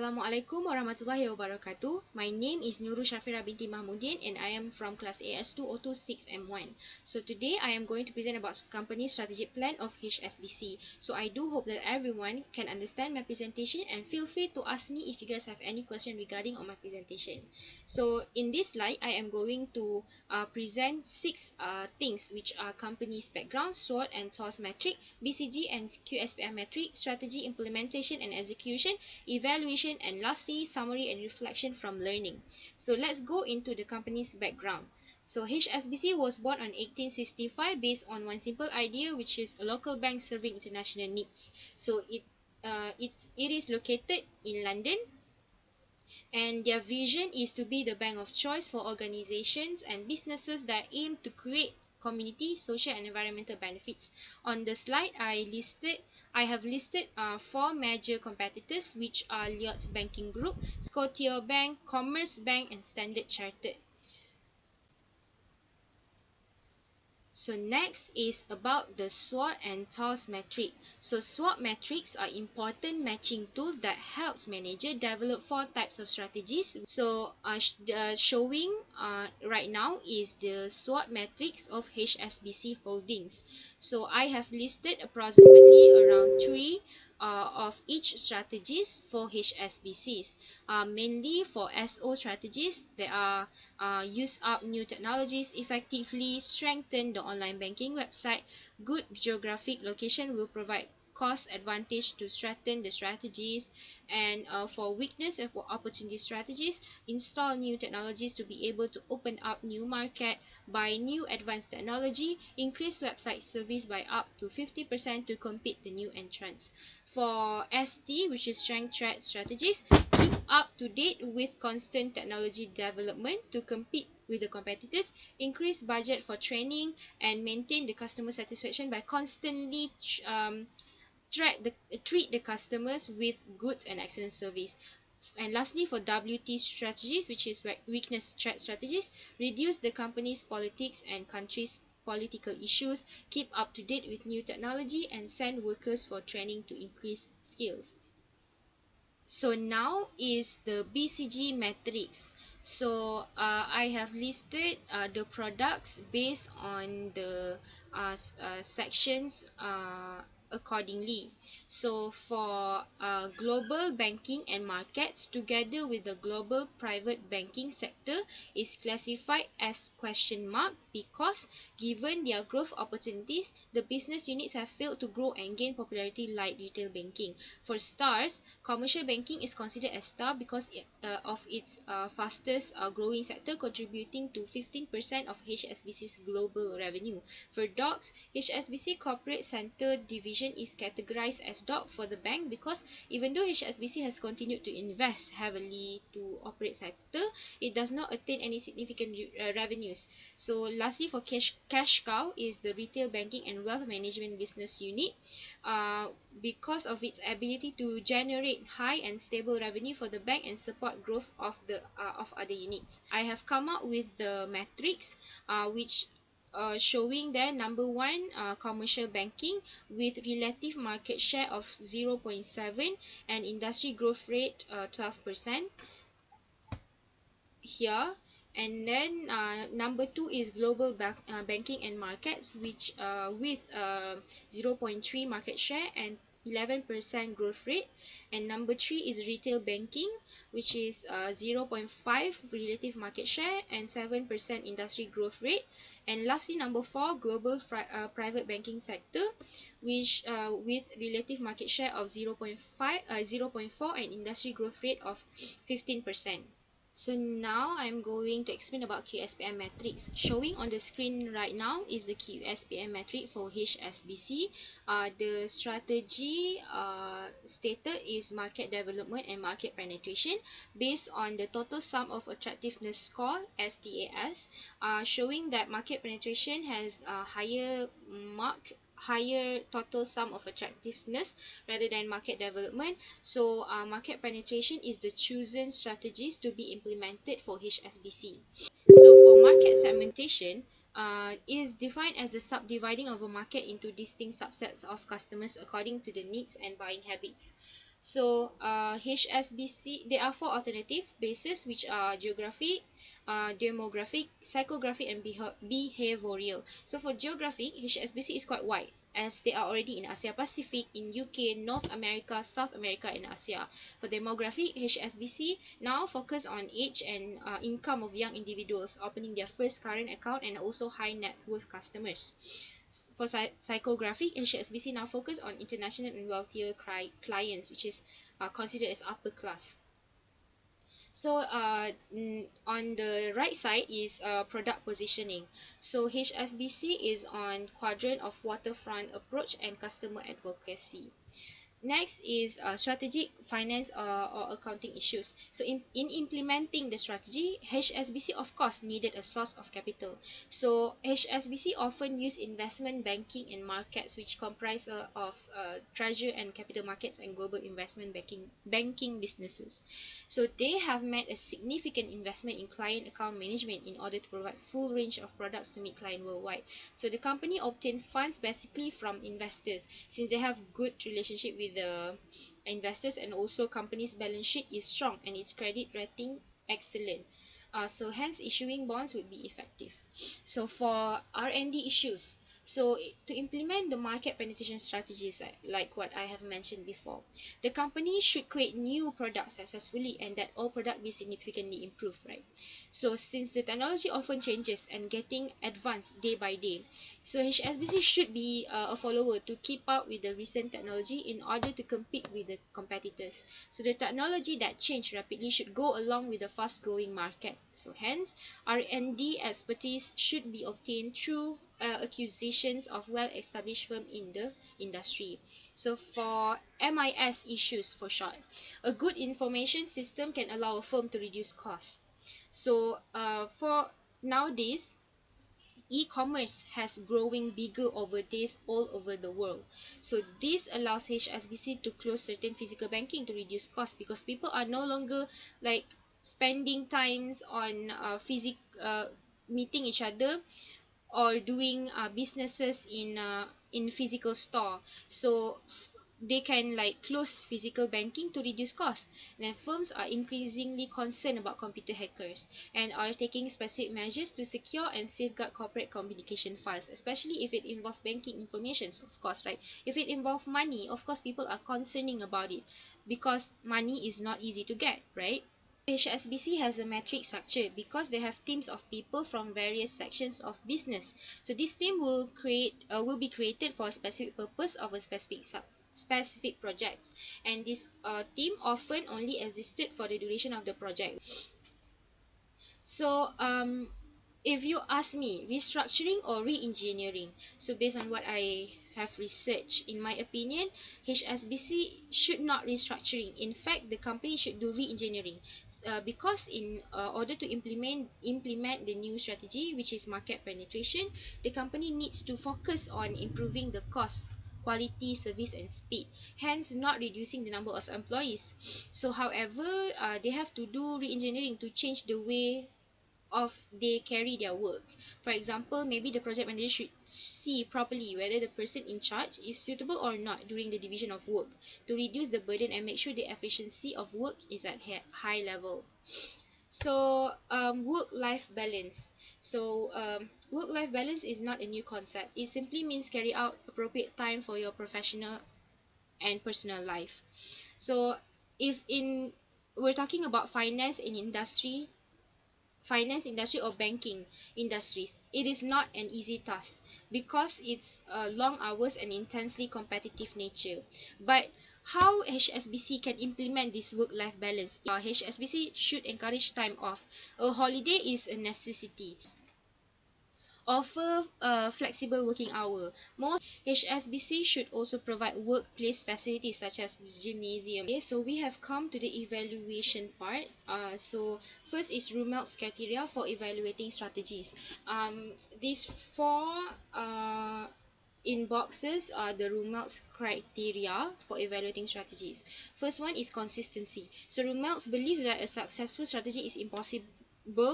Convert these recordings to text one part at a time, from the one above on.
Assalamualaikum warahmatullahi wabarakatuh. My name is Nurul Syafira binti Mahmudin and I am from class AS2026M1. So today I am going to present about company strategic plan of HSBC. So I do hope that everyone can understand my presentation and feel free to ask me if you guys have any question regarding on my presentation. So in this slide I am going to present 6 things which are company's background, SWOT and TOS metric, BCG and QSPM metric, strategy implementation and execution, evaluation, and lastly summary and reflection from learning. So let's go into the company's background. So HSBC was born on 1865 based on one simple idea, which is a local bank serving international needs. So it is located in London, and their vision is to be the bank of choice for organizations and businesses that aim to create community, social and environmental benefits. On the slide I have listed 4 major competitors, which are Lloyds Banking Group, Scotia Bank, Commerce Bank and Standard Chartered. So next is about the SWOT and TOS metric. So SWOT metrics are important matching tool that helps manager develop 4 types of strategies. So showing right now is the SWOT metrics of HSBC Holdings. So I have listed approximately around 3 of each strategies for HSBCs. Mainly for SO strategies, they are use up new technologies effectively, strengthen the online banking website. Good geographic location will provide cost advantage to strengthen the strategies, and for weakness and for opportunity strategies, install new technologies to be able to open up new market, buy new advanced technology, increase website service by up to 50% to compete the new entrants. For ST, which is strength threat strategies, keep up to date with constant technology development to compete with the competitors, increase budget for training, and maintain the customer satisfaction by constantly treat the customers with goods and excellent service. And lastly, for WT strategies, which is like weakness threat strategies, reduce the company's politics and country's political issues, keep up to date with new technology, and send workers for training to increase skills. So now is the BCG matrix. So I have listed the products based on the sections accordingly. So for global banking and markets, together with the global private banking sector, is classified as question mark because given their growth opportunities, the business units have failed to grow and gain popularity like retail banking. For stars, commercial banking is considered as star because of its fastest growing sector, contributing to 15% of HSBC's global revenue. For dogs, HSBC Corporate Center Division is categorized as dog for the bank because even though HSBC has continued to invest heavily to operate sector, it does not attain any significant revenues. So lastly, for cash cow is the retail banking and wealth management business unit. Because of its ability to generate high and stable revenue for the bank and support growth of the of other units. I have come up with the matrix which showing there number 1 commercial banking with relative market share of 0.7 and industry growth rate 12% here. And then number 2 is global banking and markets, which with 0.3 market share and 11% growth rate. And number 3 is retail banking, which is 0.5 relative market share and 7% industry growth rate. And lastly, number 4, global private banking sector, which with relative market share of 0.4 and industry growth rate of 15%. So now I'm going to explain about QSPM matrix. Showing on the screen right now is the QSPM metric for HSBC. The strategy stated is market development and market penetration based on the total sum of attractiveness score (STAS), showing that market penetration has a higher total sum of attractiveness rather than market development. So market penetration is the chosen strategies to be implemented for HSBC. So for market segmentation, is defined as the subdividing of a market into distinct subsets of customers according to the needs and buying habits. So HSBC, there are four alternative bases, which are geographic, demographic, psychographic, and behavioral. So for geographic, HSBC is quite wide, as they are already in Asia Pacific, in UK, North America, South America, and Asia. For demographic, HSBC now focus on age and income of young individuals opening their first current account, and also high net worth customers. For psychographic, HSBC now focus on international and wealthier clients, which is considered as upper class. So on the right side is product positioning. So HSBC is on quadrant of waterfront approach and customer advocacy. Next is strategic finance or accounting issues. So in implementing the strategy, HSBC of course needed a source of capital. So HSBC often use investment banking and markets, which comprise of treasury and capital markets and global investment banking businesses. So they have made a significant investment in client account management in order to provide full range of products to meet client worldwide. So the company obtain funds basically from investors, since they have good relationship with the investors, and also company's balance sheet is strong and its credit rating excellent. So hence issuing bonds would be effective. So for R&D issues, so to implement the market penetration strategies, like what I have mentioned before, the company should create new products successfully, and that all product be significantly improved, right? So since the technology often changes and getting advanced day by day, so HSBC should be a follower to keep up with the recent technology in order to compete with the competitors. So the technology that change rapidly should go along with the fast growing market. So hence R&D expertise should be obtained through acquisitions of well established firm in the industry. So for MIS issues for short, a good information system can allow a firm to reduce costs. So for nowadays, e-commerce has growing bigger over days all over the world. So this allows HSBC to close certain physical banking to reduce cost, because people are no longer like spending times on meeting each other or doing businesses in physical store. So they can like close physical banking to reduce costs. Then firms are increasingly concerned about computer hackers and are taking specific measures to secure and safeguard corporate communication files, especially if it involves banking information, of course, right? If it involves money, of course people are concerning about it, because money is not easy to get, right? HSBC has a matrix structure because they have teams of people from various sections of business. So this team will be created for a specific purpose of a specific projects, and this team often only existed for the duration of the project. So if you ask me, restructuring or re-engineering, so based on what I have researched, in my opinion, HSBC should not restructuring. In fact, the company should do re-engineering, because in order to implement the new strategy, which is market penetration, the company needs to focus on improving the cost, quality, service, and speed, hence not reducing the number of employees. So however, they have to do re-engineering to change the way of they carry their work. For example, maybe the project manager should see properly whether the person in charge is suitable or not during the division of work, to reduce the burden and make sure the efficiency of work is at high level. So work-life balance. So work-life balance is not a new concept. It simply means carry out appropriate time for your professional and personal life. So if in we're talking about finance industry or banking industries, it is not an easy task, because it's long hours and intensely competitive nature. But how HSBC can implement this work-life balance? HSBC should encourage time off. A holiday is a necessity. Offer a flexible working hour. More HSBC should also provide workplace facilities such as gymnasium. Okay, so we have come to the evaluation part. So first is Rumel's criteria for evaluating strategies. These four in boxes are the Rumel's criteria for evaluating strategies. First one is consistency. So Rumel's believe that a successful strategy is impossible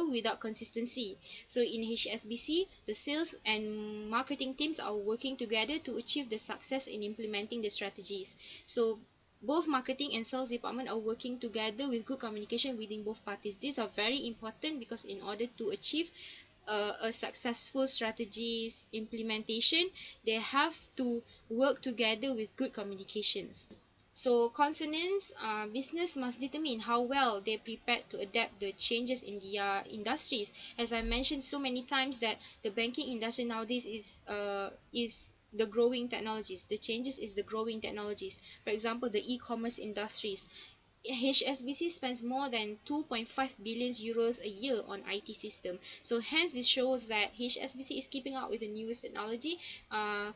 without consistency. So in HSBC, the sales and marketing teams are working together to achieve the success in implementing the strategies. So Both marketing and sales department are working together with good communication within both parties. These are very important because in order to achieve a successful strategies implementation, they have to work together with good communications. So consonants, business must determine how well they're prepared to adapt the changes in their industries. As I mentioned so many times that the banking industry nowadays is the growing technologies. The changes is the growing technologies. For example, the e-commerce industries. HSBC spends more than 2.5 billion euros a year on IT system. So hence this shows that HSBC is keeping up with the newest technology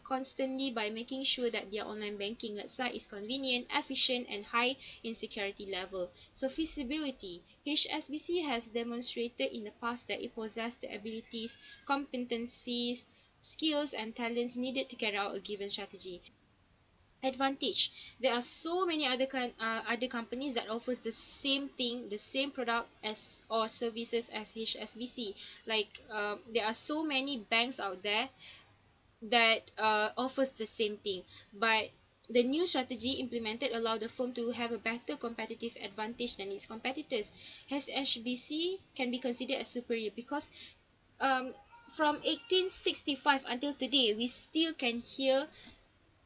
constantly by making sure that their online banking website is convenient, efficient, and high in security level. So feasibility. HSBC has demonstrated in the past that it possesses the abilities, competencies, skills, and talents needed to carry out a given strategy. Advantage. There are so many other companies that offers the same thing, the same product as or services as HSBC. Like there are so many banks out there that offers the same thing, but the new strategy implemented allow the firm to have a better competitive advantage than its competitors. HSBC can be considered as superior because um, from 1865 until today we still can hear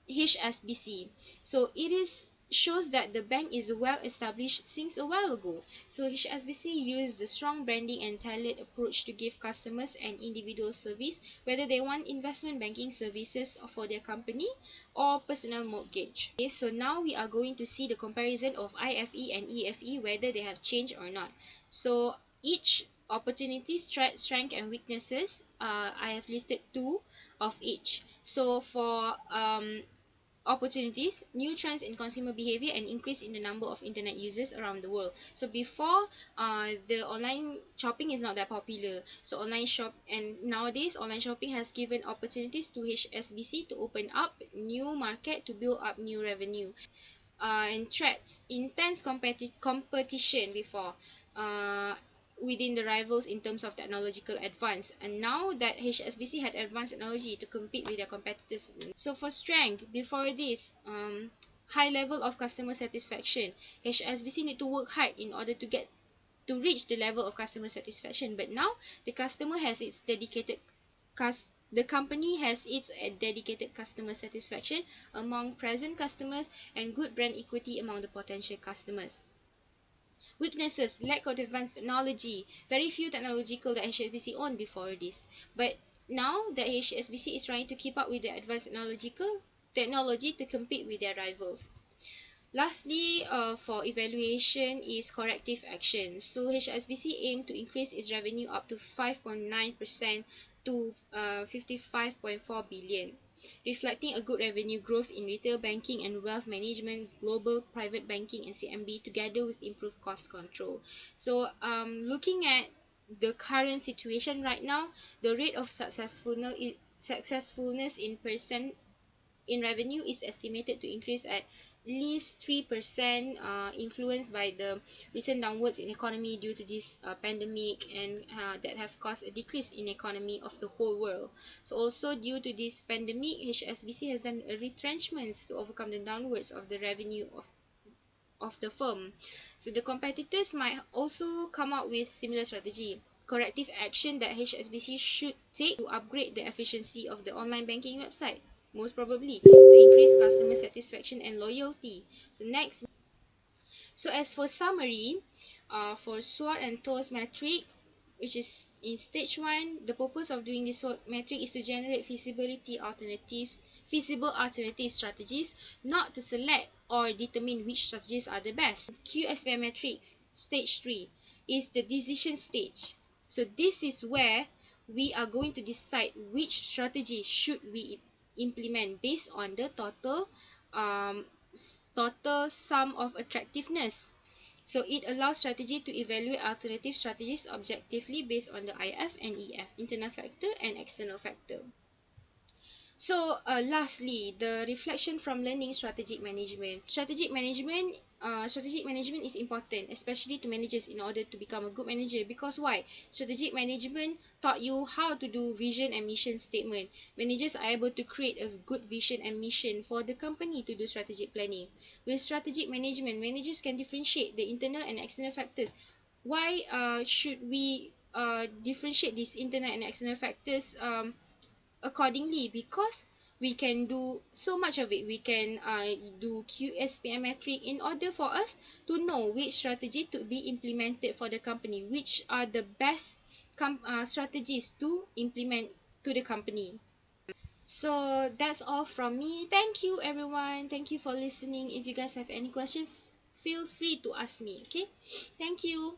HSBC. So it is shows that the bank is well established since a while ago. So HSBC used the strong branding and tailored approach to give customers an individual service, whether they want investment banking services for their company or personal mortgage. Okay, so now we are going to see the comparison of IFE and EFE, whether they have changed or not. So each opportunities, strength and weaknesses, I have listed two of each. So for opportunities, new trends in consumer behavior, and increase in the number of internet users around the world. So before, the online shopping is not that popular. So online shop and nowadays online shopping has given opportunities to HSBC to open up new market to build up new revenue. And threats, intense competition before, uh, within the rivals in terms of technological advance, and now that HSBC had advanced technology to compete with their competitors. So for strength, before this, high level of customer satisfaction. HSBC need to work hard in order to reach the level of customer satisfaction, but now the customer has its dedicated the company has its dedicated customer satisfaction among present customers and good brand equity among the potential customers. Weaknesses, lack of advanced technology. Very few technological that HSBC owned before this. But now that HSBC is trying to keep up with the advanced technology to compete with their rivals. Lastly, for evaluation is corrective action. So HSBC aimed to increase its revenue up to 5.9% to 55.4 billion, reflecting a good revenue growth in retail banking and wealth management, global private banking and CMB, together with improved cost control. So looking at the current situation right now, the rate of successfulness in percent in revenue is estimated to increase at least 3%, influenced by the recent downwards in economy due to this pandemic, and that have caused a decrease in economy of the whole world. So also due to this pandemic, HSBC has done a retrenchments to overcome the downwards of the revenue of the firm. So the competitors might also come up with similar strategy. Corrective action that HSBC should take to upgrade the efficiency of the online banking website, most probably to increase customer satisfaction and loyalty. So next, so as for summary, for SWOT and TOS metric, which is in stage 1, the purpose of doing this SWOT metric is to generate feasible alternative strategies, not to select or determine which strategies are the best. QSPI metrics, stage 3, is the decision stage. So this is where we are going to decide which strategy should we implement based on the total sum of attractiveness. So it allows strategy to evaluate alternative strategies objectively based on the IF and EF, internal factor and external factor. So, lastly, the reflection from learning strategic management. Strategic management is important, especially to managers in order to become a good manager. Because why? Strategic management taught you how to do vision and mission statement. Managers are able to create a good vision and mission for the company to do strategic planning. With strategic management, managers can differentiate the internal and external factors. Why should we differentiate these internal and external factors accordingly? Because we can do so much of it. We can do QSPM metric in order for us to know which strategy to be implemented for the company, which are the best strategies to implement to the company. So that's all from me. Thank you everyone, thank you for listening. If you guys have any question, feel free to ask me. Okay, thank you.